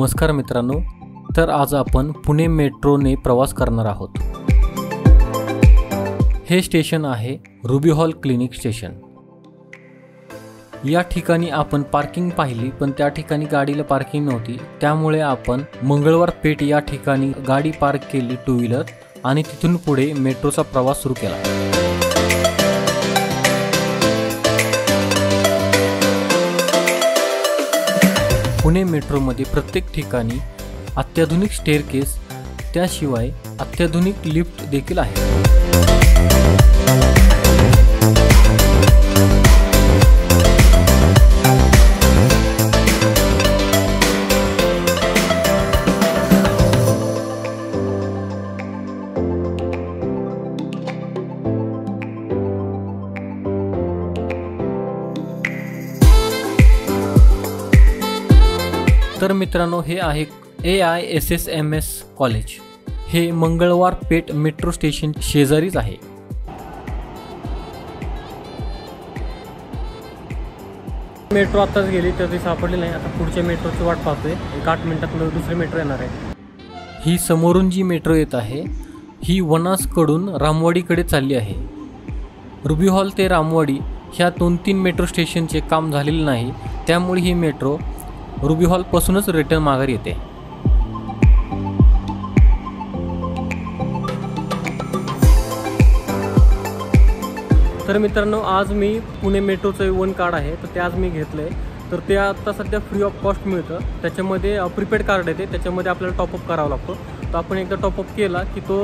नमस्कार मित्रांनो, तर आज आपण पुणे मेट्रोने प्रवास करणार आहोत। हे स्टेशन आहे रुबी हॉल क्लिनिक स्टेशन। या ठिकाणी आपण पार्किंग पाहिली, पण त्या ठिकाणी गाडीला पार्किंग नव्हती, त्यामुळे आपण मंगळवार पेठ या ठिकाणी गाडी पार्क केली टू व्हीलर आणि तिथून पुढे मेट्रोचा प्रवास सुरू केला। पुणे मेट्रोमध्ये प्रत्येक ठिकाणी अत्याधुनिक स्टेअरकेस, त्याशिवाय अत्याधुनिक लिफ्ट देखील आहे। तर मित्रांनो, हे आहे AISSMS कॉलेज। हे मंगळवार पेठ मेट्रो स्टेशन शेजारीच आहे। मेट्रो आताच गेली तर ती सापडली नाही। आता पुढच्या मेट्रोची वाट पाहतोय। 8 मिनिटात दुसरी मेट्रो येणार आहे। ही समोरून जी मेट्रो येत आहे ही वनासकडून रामवाडीकडे चालली आहे। रुबी हॉल ते रामवाडी ह्या 2-3 मेट्रो स्टेशनचे काम झालेले नाही, त्यामुळे ही मेट्रो रुबी हॉल पासूनच रिटर्न माघारी येते। तर मित्रांनो, आज मी पुणे मेट्रोचं वन कार्ड आहे, तर ते आज मी घेतलंय। तर ते आता सध्या फ्री ऑफ कॉस्ट मिळतं। त्याच्यामध्ये प्रीपेड कार्ड येते, त्याच्यामध्ये आपल्याला टॉपअप करावा लागतो। तर आपण एकदा टॉपअप केला की तो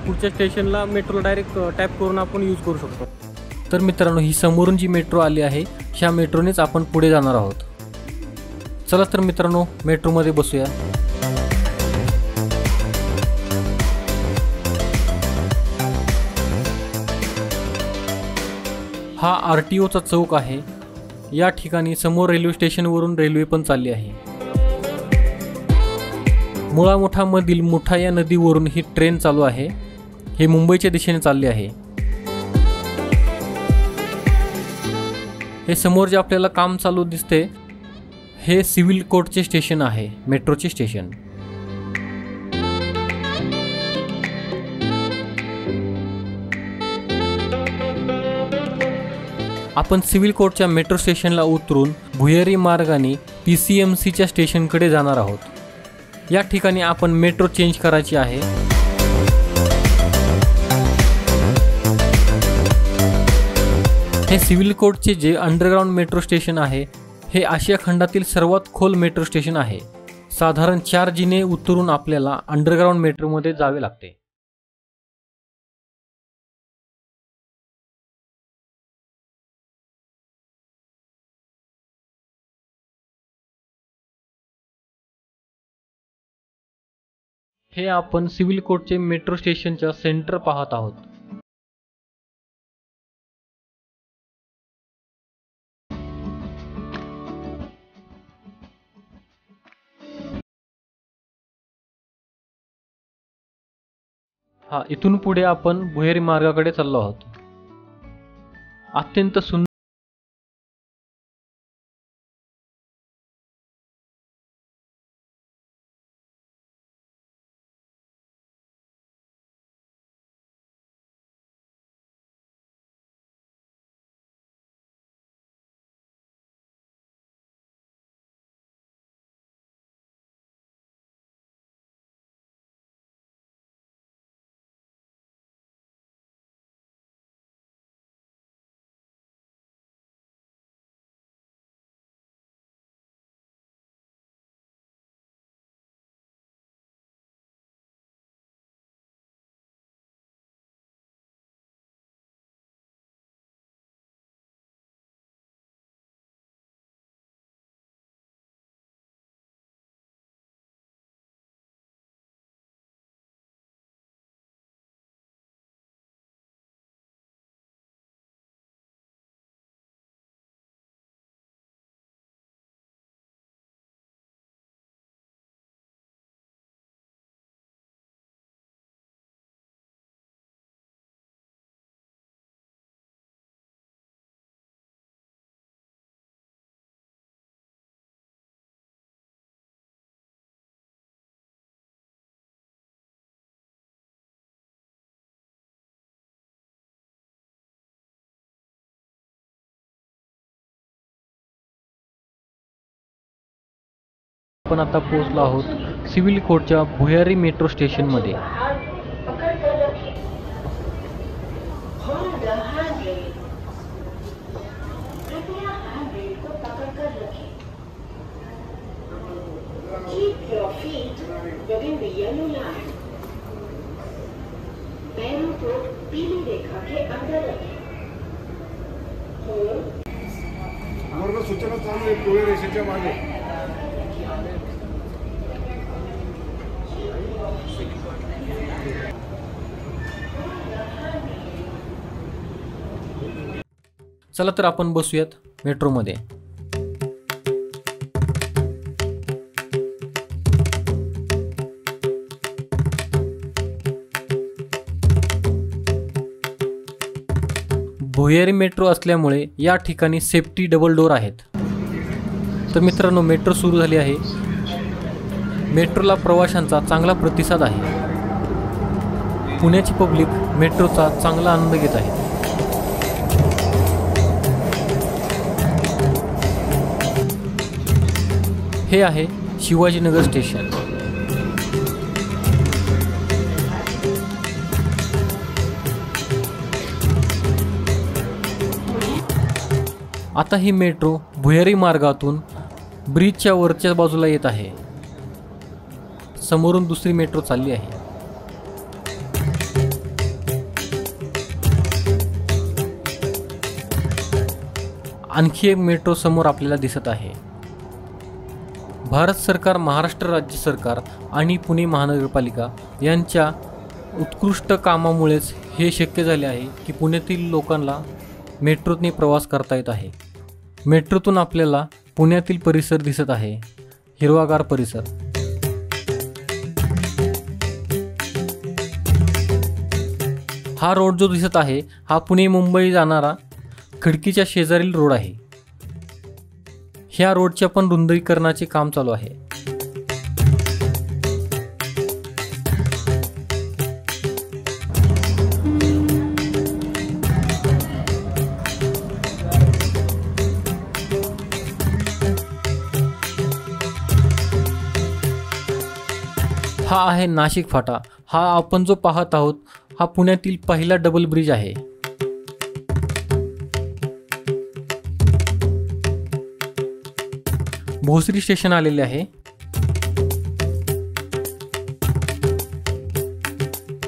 पुढच्या स्टेशनला मेट्रोला डायरेक्ट टॅप करून आपण यूज करू शकतो। तर मित्रांनो, ही समोरून जी मेट्रो आली आहे ह्या मेट्रोनेच आपण पुढे जाणार आहोत। चला तर मित्रांनो, मेट्रोमध्ये बसूया। हा RTOचा चौक आहे। या ठिकाणी समोर रेल्वे स्टेशनवरून रेल्वे पण चालली आहे। मुळा मुठा मधील मुठा या नदीवरून ही ट्रेन चालू आहे। हे मुंबईच्या दिशेने चालले आहे। हे समोर जे आपल्याला काम चालू दिसते हे सिव्हिल कोर्टचे स्टेशन आहे, मेट्रोचे स्टेशन। आपण सिव्हिल कोर्टच्या मेट्रो स्टेशनला उतरून भुयारी मार्गाने PCMCच्या स्टेशनकडे जाणार आहोत। या ठिकाणी आपण मेट्रो चेंज करायची आहे। हे सिव्हिल कोर्टचे जे अंडरग्राउंड मेट्रो स्टेशन आहे हे आशिया खंडातील सर्वात खोल मेट्रो स्टेशन आहे। साधारण 4 जिने उतरून आपल्याला अंडरग्राउंड मेट्रोमध्ये जावे लागते। हे आपण सिव्हिल कोर्टचे मेट्रो स्टेशनच्या सेंटर पाहत आहोत। इथून पुढे आपण भुयारी मार्गाकडे चाललो आहोत। अत्यंत सुंदर आपण आता पोहोचलो आहोत सिव्हिल कोर्टच्या भुयारी मेट्रो स्टेशनमध्ये. Keep your feet within the yellow line. पैरों को पीली रेखा के अंदर रखें. आम्हाला सूचना चालू आहे पिवळ्या रेषेच्या मागे. चला तर आपण बसूयात मेट्रोमध्ये. भुयारी मेट्रो असल्यामुळे या ठिकाणी सेफ्टी डबल डोर आहेत. तर मित्रांनो, मेट्रो सुरू झाली आहे. मेट्रोला प्रवाशांचा चांगला प्रतिसाद आहे. पुण्याची पब्लिक मेट्रोचा चांगला आनंद घेत आहे. हे आहे शिवाजीनगर स्टेशन. आता ही मेट्रो भुयारी मार्गातून ब्रिजच्या वरच्या बाजूला येत आहे. समोरून दुसरी मेट्रो चालली आहे. आणखी एक मेट्रो समोर आपल्याला दिसत आहे. भारत सरकार, महाराष्ट्र राज्य सरकार आणि पुणे महानगरपालिका यांच्या उत्कृष्ट कामामुळेच हे शक्य झाले आहे की पुण्यातील लोकांना मेट्रोने प्रवास करता येत आहे. मेट्रोतून आपल्याला पुण्यातील परिसर दिसत आहे, हिरवागार परिसर. हा रोड जो दिसत आहे हा पुणे मुंबई जाणारा खडकीच्या शेजारील रोड आहे. ह्या रोडच्या पण रुंदीकरणाचे काम चालू आहे. हा आहे नाशिक फाटा. हा आपण जो पाहत आहोत हा पुण्यातील पहिला डबल ब्रिज आहे. भोसरी स्टेशन आलेले आहे.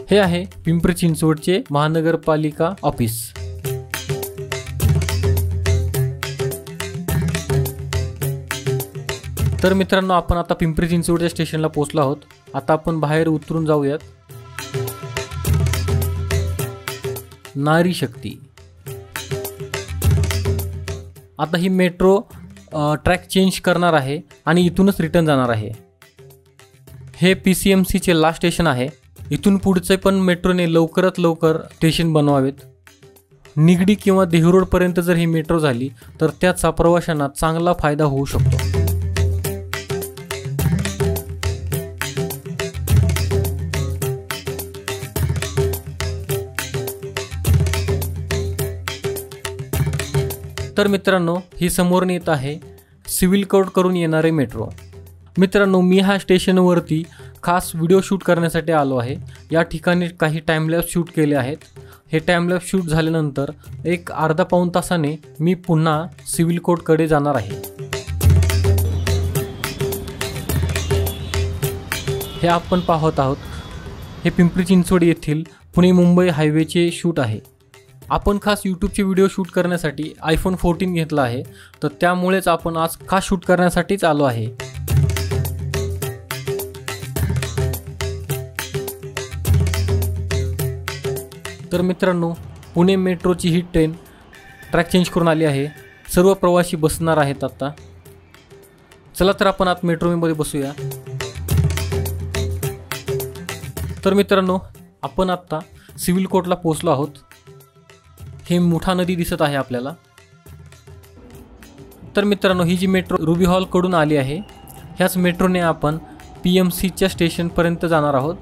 हे आहे पिंपरी चिंचवडचे महानगरपालिका ऑफिस. तर मित्रांनो, आपण आता पिंपरी चिंचवडच्या स्टेशनला पोहोचलो आहोत. आता आपण बाहेर उतरून जाऊयात. नारी शक्ती. आता ही मेट्रो ट्रॅक चेंज करणार आहे आणि इथूनच रिटर्न जाणार आहे. हे PCMCचे लास्ट स्टेशन आहे. इथून पुढचे पण मेट्रोने लवकरात लवकर स्टेशन बनवावेत. निगडी किंवा देहूरोडपर्यंत जर ही मेट्रो झाली तर त्याचा प्रवाशांना चांगला फायदा होऊ शकतो. तर मित्रांनो, ही समोरून येत आहे सिव्हिल कोर्ट करून येणारे मेट्रो. मित्रांनो, मी ह्या स्टेशनवरती खास व्हिडिओ शूट करण्यासाठी आलो आहे. या ठिकाणी काही टाइमलॅप्स शूट केले आहेत. हे टाइमलॅप्स शूट झाल्यानंतर एक अर्धा पाऊण तासाने मी पुन्हा सिव्हिल कोर्टकडे जाणार आहे. हे आपण पाहत आहोत हे पिंपरी चिंचवड येथील पुणे मुंबई हायवेचे शूट आहे. आपण खास यूट्यूबचे व्हिडिओ शूट करण्यासाठी iPhone 14 घेतला आहे. तर त्यामुळेच आपण आज खास शूट करण्यासाठीच आलो आहे. तर मित्रांनो, पुणे मेट्रोची ही ट्रेन ट्रॅक चेंज करून आली आहे. सर्व प्रवासी बसणार आहेत आता. चला तर आपण आत मेट्रोमध्ये बसूया. तर मित्रांनो, आपण आत्ता सिव्हिल कोर्टला पोहोचलो आहोत. हे मुठा नदी दिसत आहे आपल्याला. तर मित्रांनो, ही जी मेट्रो रुबी हॉलकडून आली आहे, ह्याच मेट्रोने आपण PMCच्या स्टेशनपर्यंत जाणार आहोत.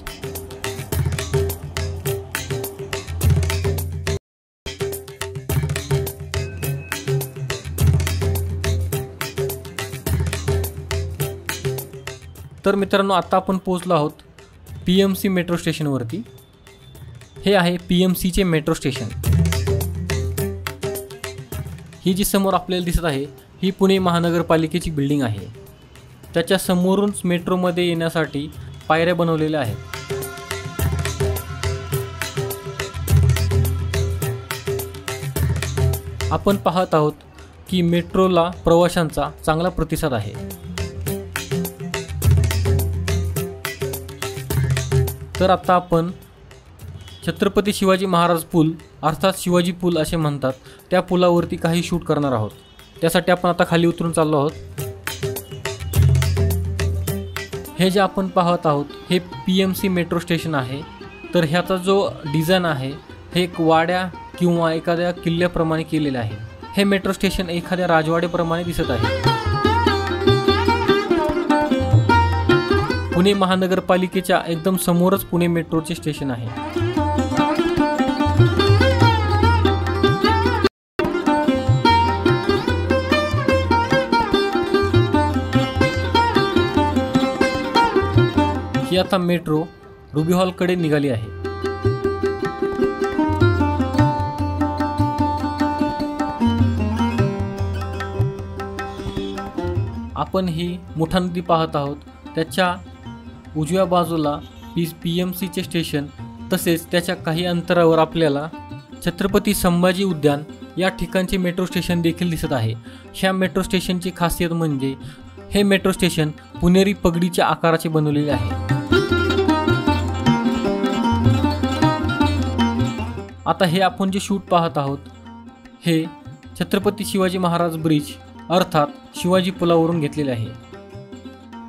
तर मित्रांनो, आता आपण पोहोचलो आहोत PMC मेट्रो स्टेशनवरती. हे आहे PMCचे मेट्रो स्टेशन. ही जी समोर आपल्याला दिसत आहे ही पुणे महानगरपालिकेची बिल्डिंग आहे. त्याच्या समोरूनच मेट्रोमध्ये येण्यासाठी पायऱ्या बनवलेल्या आहेत. आपण पाहत आहोत की मेट्रोला प्रवाशांचा चांगला प्रतिसाद आहे. तर आता आपण छत्रपती शिवाजी महाराज पूल अर्थात शिवाजी पूल असे म्हणतात त्या पुलावरती काही शूट करणार आहोत. त्यासाठी आपण आता खाली उतरून चाललो आहोत. हे जे आपण पाहत आहोत हे PMC मेट्रो स्टेशन आहे. तर ह्याचा जो डिझाईन आहे हे एक वाड्या किंवा एखाद्या किल्ल्याप्रमाणे केलेले आहे. हे मेट्रो स्टेशन एखाद्या राजवाड्याप्रमाणे दिसत आहे. पुणे महानगरपालिकेच्या एकदम समोरच पुणे मेट्रोचे स्टेशन आहे. ही आता मेट्रो रुबी हॉलकडे निघाली आहे. आपण ही मुठा नदी पाहत आहोत. त्याच्या उजव्या बाजूला PMCचे स्टेशन तसेच त्याच्या काही अंतरावर आपल्याला छत्रपती संभाजी उद्यान या ठिकाणचे मेट्रो स्टेशन देखील दिसत आहे. ह्या मेट्रो स्टेशनची खासियत म्हणजे हे मेट्रो स्टेशन पुणेरी पगडीच्या आकाराचे बनवलेले आहे. आता हे आपण जे शूट पाहत आहोत हे छत्रपती शिवाजी महाराज ब्रिज अर्थात शिवाजी पुलावरून घेतलेले आहे.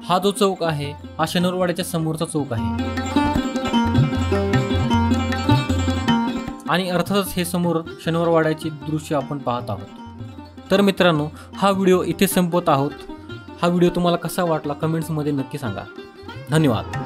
हा जो चौक आहे हा शनिवारवाड्याच्या समोरचा चौक आहे आणि अर्थातच हे समोर शनिवारवाड्याचे दृश्य आपण पाहत आहोत. तर मित्रांनो, हा व्हिडिओ इथे संपवत आहोत. हा व्हिडिओ तुम्हाला कसा वाटला कमेंट्समध्ये नक्की सांगा. धन्यवाद.